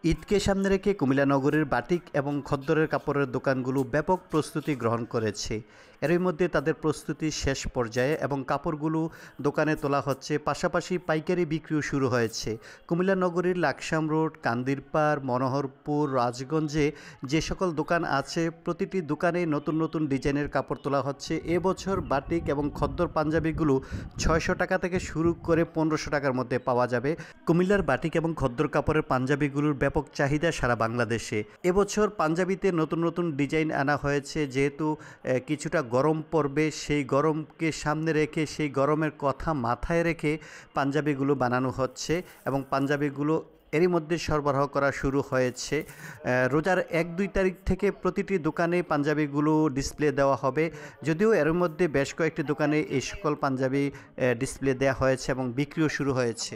ঈদকে সামনে রেখে কুমিল্লা নগরীর বাটিক এবং খদ্দরের কাপড়ের দোকানগুলো ব্যাপক প্রস্তুতি গ্রহণ করেছে। এরই মধ্যে তাদের প্রস্তুতি শেষ পর্যায়ে এবং কাপড়গুলো দোকানে তোলা হচ্ছে, পাশাপাশি পাইকারি বিক্রিও শুরু হয়েছে। কুমিল্লা নগরীর লাকসাম রোড, কান্দিরপাড়, মনোহরপুর, রাজগঞ্জে যে সকল দোকান আছে প্রতিটি দোকানে নতুন নতুন ডিজাইনের কাপড় তোলা হচ্ছে। এবছর বাটিক এবং খদ্দর পাঞ্জাবিগুলো ৬০০ টাকা থেকে শুরু করে ১৫০০ টাকার মধ্যে পাওয়া যাবে। কুমিল্লার বাটিক এবং খদ্দর কাপড়ের পাঞ্জাবিগুলোর ব্যাপক চাহিদা সারা বাংলাদেশে। এবছর পাঞ্জাবিতে নতুন নতুন ডিজাইন আনা হয়েছে, যেহেতু কিছুটা গরম পড়বে, সেই গরমকে সামনে রেখে, সেই গরমের কথা মাথায় রেখে পাঞ্জাবিগুলো বানানো হচ্ছে এবং পাঞ্জাবিগুলো এরই মধ্যে সরবরাহ করা শুরু হয়েছে। রোজার ১-২ তারিখ থেকে প্রতিটি দোকানে পাঞ্জাবিগুলো ডিসপ্লে দেওয়া হবে, যদিও এর মধ্যে বেশ কয়েকটি দোকানে এই সকল পাঞ্জাবি ডিসপ্লে দেওয়া হয়েছে এবং বিক্রিও শুরু হয়েছে।